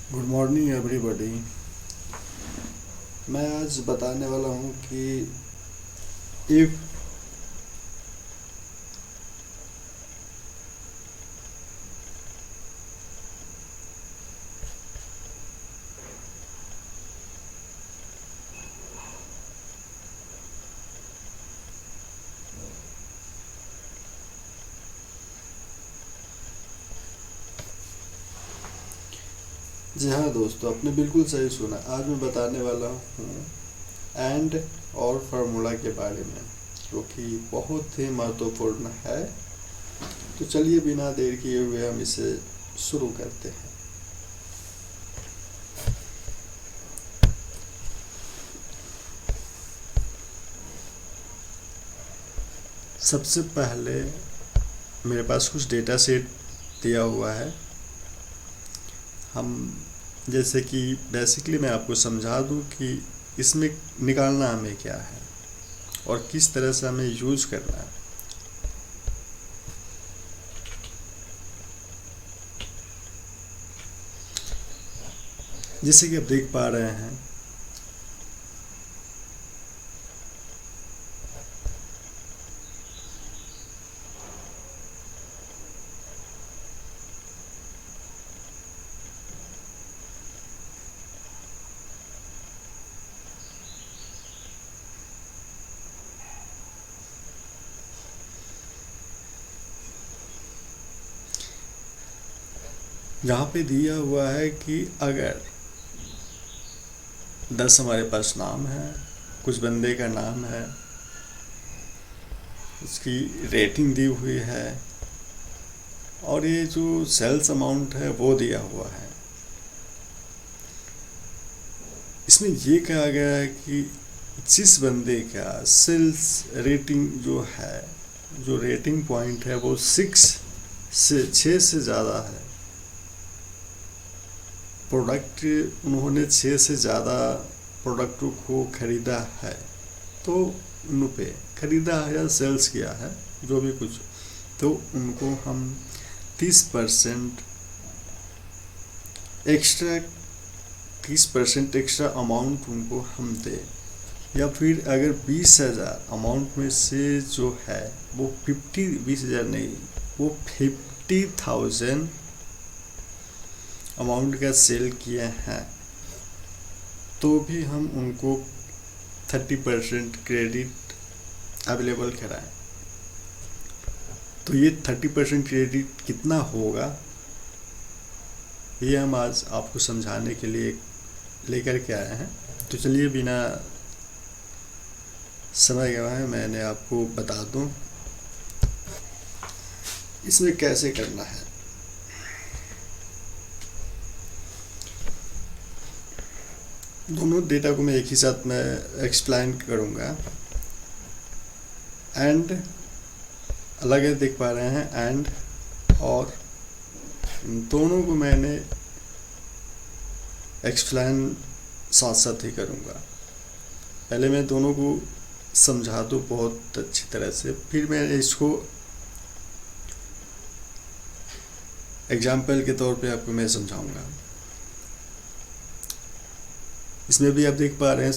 Good morning everybody. मैं आज बताने वाला हूँ कि इफ़ जी हाँ दोस्तों, आपने बिल्कुल सही सुना। आज मैं बताने वाला हूँ एंड और फार्मूला के बारे में, जो कि बहुत ही महत्वपूर्ण है। तो चलिए बिना देर किए हुए हम इसे शुरू करते हैं। सबसे पहले मेरे पास कुछ डेटा सेट दिया हुआ है। हम जैसे कि बेसिकली मैं आपको समझा दूं कि इसमें निकालना हमें क्या है और किस तरह से हमें यूज करना है। जैसे कि आप देख पा रहे हैं, यहाँ पे दिया हुआ है कि अगर 10 हमारे पास नाम है, कुछ बंदे का नाम है, उसकी रेटिंग दी हुई है और ये जो सेल्स अमाउंट है वो दिया हुआ है। इसमें ये कहा गया है कि जिस बंदे का सेल्स रेटिंग जो है, जो रेटिंग पॉइंट है वो 6 से ज़्यादा है, प्रोडक्ट उन्होंने 6 से ज़्यादा प्रोडक्टों को ख़रीदा है, तो उन पे ख़रीदा है या सेल्स किया है जो भी कुछ, तो उनको हम 30% एक्स्ट्रा 30% एक्स्ट्रा अमाउंट उनको हम दें। या फिर अगर 20,000 अमाउंट में से जो है वो 20,000 नहीं, वो 50,000 अमाउंट का सेल किए हैं, तो भी हम उनको 30% क्रेडिट अवेलेबल कराएं। तो ये 30% क्रेडिट कितना होगा, ये हम आज आपको समझाने के लिए लेकर के आए हैं। तो चलिए बिना समय गवाए मैंने आपको बता दूं इसमें कैसे करना है। दोनों डेटा को मैं एक ही साथ में एक्सप्लेन करूंगा। एंड अलग है, देख पा रहे हैं, एंड और दोनों को मैंने एक्सप्लेन साथ साथ ही करूंगा। पहले मैं दोनों को समझा दूँ बहुत अच्छी तरह से, फिर मैं इसको एग्जाम्पल के तौर पे आपको मैं समझाऊंगा। इसमें भी आप देख पा रहे हैं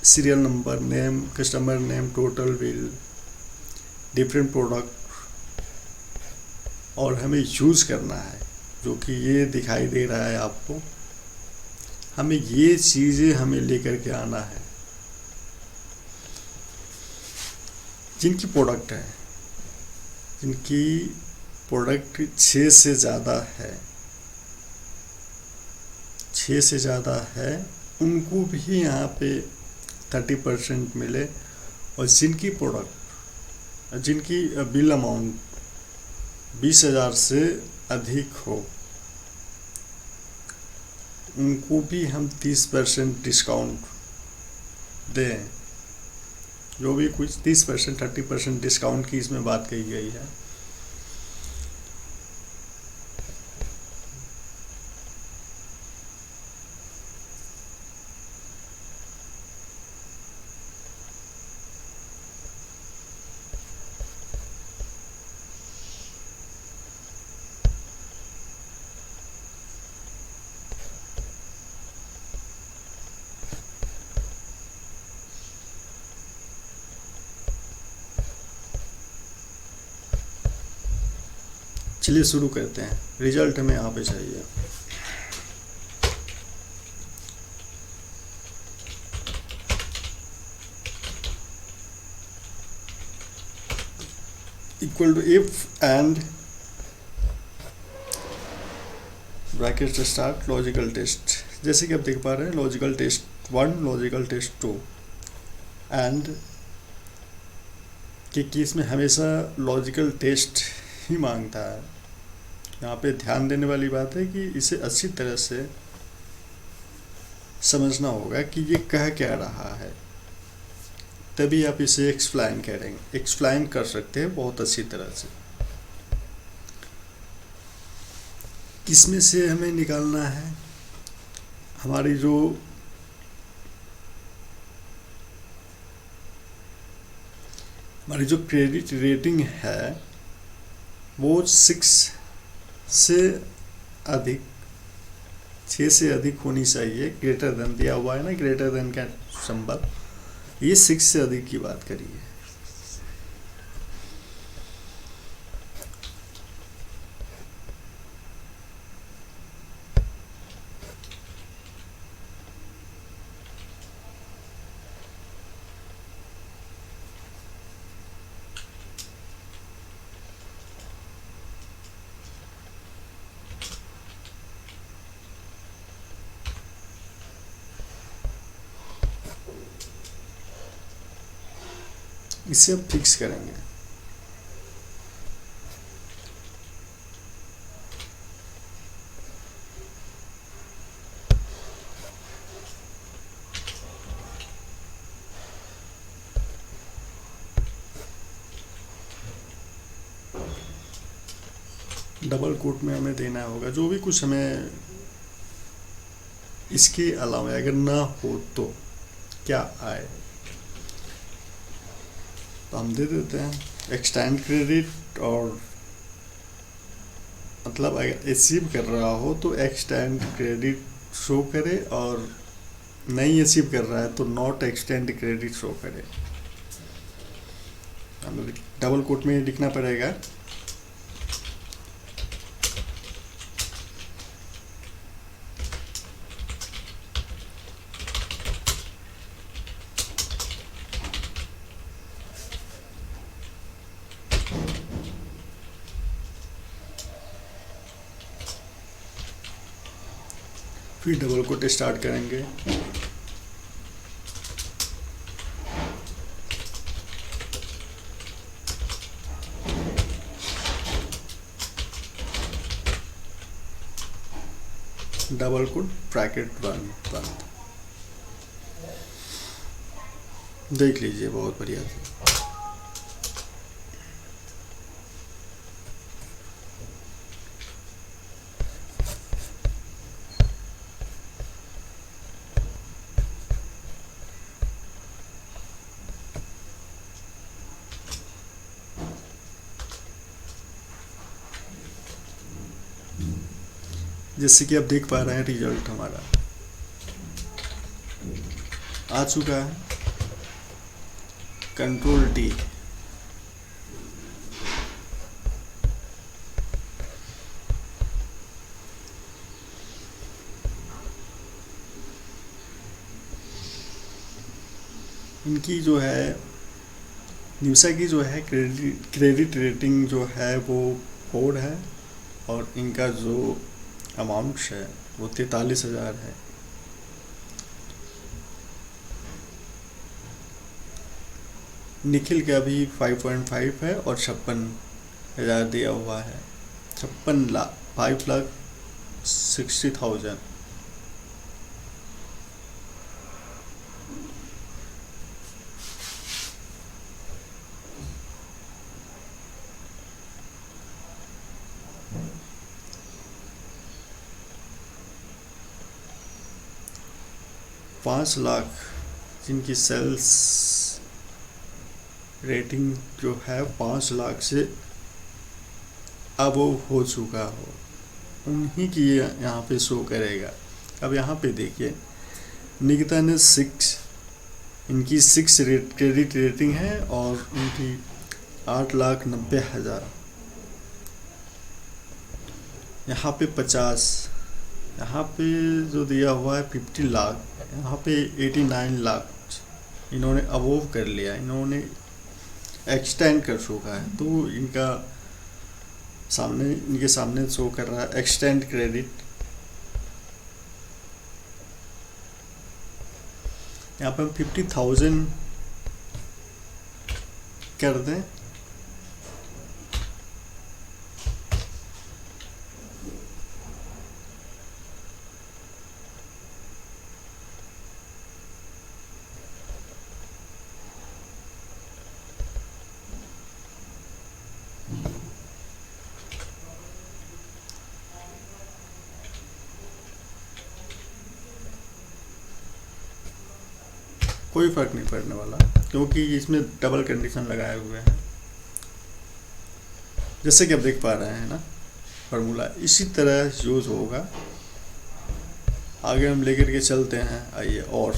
serial number, name, customer name, total bill, different product, और हमें यूज़ करना है जो कि ये दिखाई दे रहा है आपको। हमें ये चीज़ें हमें लेकर के आना है। जिनकी प्रोडक्ट है, जिनकी प्रोडक्ट 6 से ज़्यादा है, 6 से ज़्यादा है, उनको भी यहाँ पे 30% मिले। और जिनकी प्रोडक्ट, जिनकी बिल अमाउंट 20,000 से अधिक हो, उनको भी हम 30% डिस्काउंट दें। जो भी कुछ 30%, 30% डिस्काउंट की इसमें बात कही गई है। चलिए शुरू करते हैं। रिजल्ट हमें यहाँ पे चाहिए। Equal to if and bracket start logical test. जैसे कि आप देख पा रहे हैं, logical test 1, logical test 2 and के केस में हमेशा लॉजिकल टेस्ट ही मांगता है। यहाँ पे ध्यान देने वाली बात है कि इसे अच्छी तरह से समझना होगा कि ये कह क्या रहा है, तभी आप इसे एक्सप्लेन कर सकते हैं बहुत अच्छी तरह से। किसमें से हमें निकालना है? हमारी जो क्रेडिट रेटिंग है वो 6 से अधिक होनी चाहिए। ग्रेटर देन दिया हुआ है ना, ग्रेटर देन का सिंबल, ये 6 से अधिक की बात करिए। इसे अब फिक्स करेंगे। डबल कोट में हमें देना होगा जो भी कुछ हमें इसके अलावा अगर ना हो तो क्या आए, तो हम दे देते हैं एक्सटेंड क्रेडिट। और मतलब अगर अचीव कर रहा हो तो एक्सटेंड क्रेडिट शो करे, और नहीं अचीव कर रहा है तो नॉट एक्सटेंड क्रेडिट शो करे। हमें डबल कोट में लिखना पड़ेगा। फिर डबल कोट स्टार्ट करेंगे। डबल कोट ब्रैकेट बंद। देख लीजिए, बहुत बढ़िया। जैसे कि आप देख पा रहे हैं, रिजल्ट हमारा आ चुका है। Control D. इनकी जो है निवसा की जो है क्रेडिट रेटिंग जो है वो 4 है, और इनका जो अमाउंट है वो 43,000 है। निखिल का भी 5.5 है और 56,000 दिया हुआ है। 5,60,000। ₹5,00,000 जिनकी सेल्स रेटिंग जो है 5,00,000 से अब हो चुका हो, उन्हीं की यहाँ पे शो करेगा। अब यहाँ पे देखिए, निकिता ने 6, इनकी 6 क्रेडिट रेटिंग है और उनकी 8,90,000। यहाँ पे 50, यहाँ पे जो दिया हुआ है 50 लाख, यहाँ पे 89 लाख इन्होंने अवोव कर लिया, इन्होंने एक्सटेंड कर चुका है। तो इनका सामने, इनके सामने शो कर रहा है एक्सटेंड क्रेडिट। यहाँ पे हम 50,000 कर दें, कोई फ़र्क नहीं पड़ने वाला, क्योंकि इसमें डबल कंडीशन लगाए हुए हैं। जैसे कि आप देख पा रहे हैं ना, फार्मूला इसी तरह यूज़ होगा। आगे हम लेकर के चलते हैं, आइए। और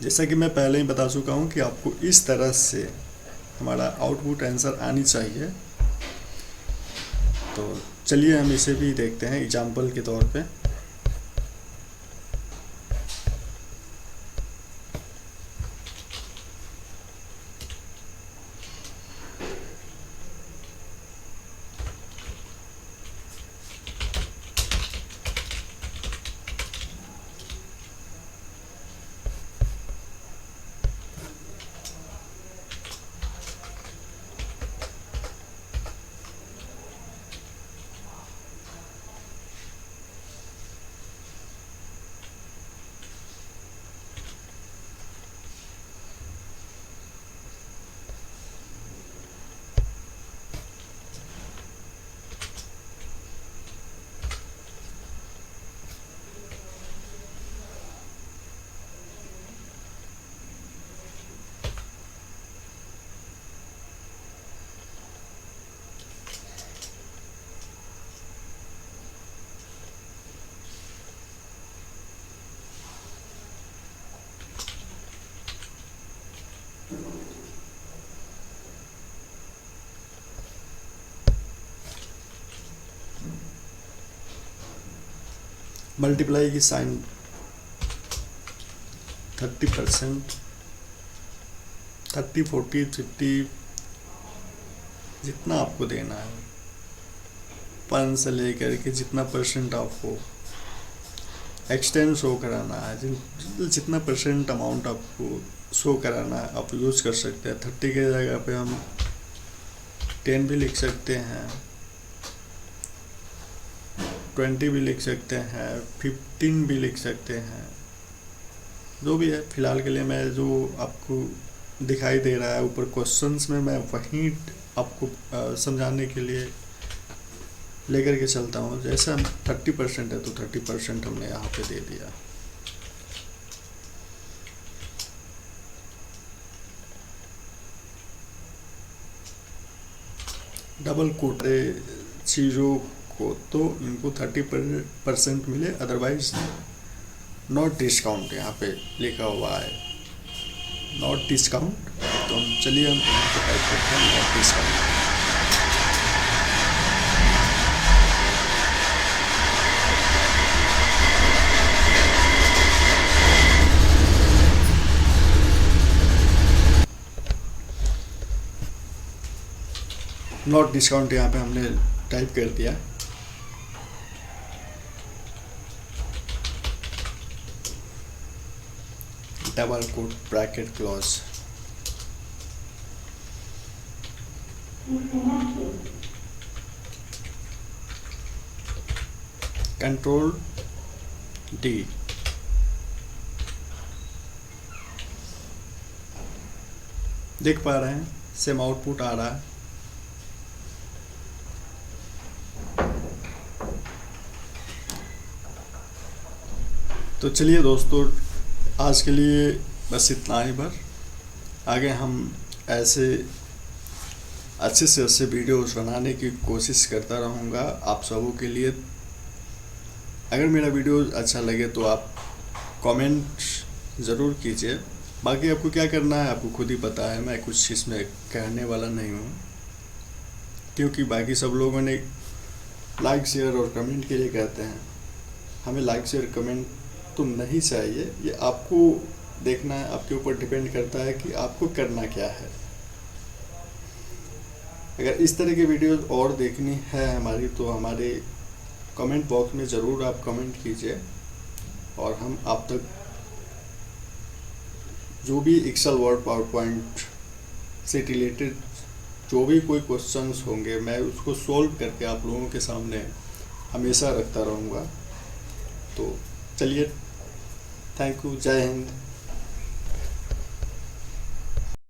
जैसा कि मैं पहले ही बता चुका हूँ कि आपको इस तरह से हमारा आउटपुट आंसर आनी चाहिए। तो चलिए हम इसे भी देखते हैं एग्जाम्पल के तौर पे। मल्टीप्लाई की साइन 30%, 30, 40, 50 जितना आपको देना है, 5 से लेकर के जितना परसेंट आपको एक्सटेंड शो कराना है, जितना परसेंट अमाउंट आपको शो कराना है आप यूज़ कर सकते हैं। 30 के जगह पे हम 10 भी लिख सकते हैं, 20 भी लिख सकते हैं, 15 भी लिख सकते हैं, जो भी है। फिलहाल के लिए मैं जो आपको दिखाई दे रहा है ऊपर क्वेश्चंस में, मैं वहीं आपको समझाने के लिए लेकर के चलता हूँ। जैसे हम 30% है तो 30% हमने यहाँ पे दे दिया। डबल कोट चीज़ों को तो इनको 30% मिले, अदरवाइज नॉट डिस्काउंट यहाँ पे लिखा हुआ है, नॉट डिस्काउंट। तो चलिए हम टाइप करते हैं नॉट डिस्काउंट। नॉट डिस्काउंट यहाँ पे हमने टाइप कर दिया। Double quote bracket close, control D, देख पा रहे हैं सेम आउटपुट आ रहा है। तो चलिए दोस्तों, आज के लिए बस इतना ही भर। आगे हम ऐसे अच्छे से अच्छे वीडियोस बनाने की कोशिश करता रहूँगा आप सबों के लिए। अगर मेरा वीडियो अच्छा लगे तो आप कमेंट ज़रूर कीजिए। बाकी आपको क्या करना है आपको खुद ही पता है, मैं कुछ इसमें कहने वाला नहीं हूँ। क्योंकि बाकी सब लोगों ने लाइक शेयर और कमेंट के लिए कहते हैं। हमें लाइक शेयर कमेंट तो नहीं चाहिए, ये आपको देखना है, आपके ऊपर डिपेंड करता है कि आपको करना क्या है। अगर इस तरह की वीडियोस और देखनी है हमारी तो हमारे कमेंट बॉक्स में ज़रूर आप कमेंट कीजिए, और हम आप तक जो भी एक्सेल वर्ड पावर पॉइंट से रिलेटेड जो भी कोई क्वेश्चंस होंगे मैं उसको सोल्व करके आप लोगों के सामने हमेशा रखता रहूँगा। तो चलिए, थैंक यू, जय हिंद।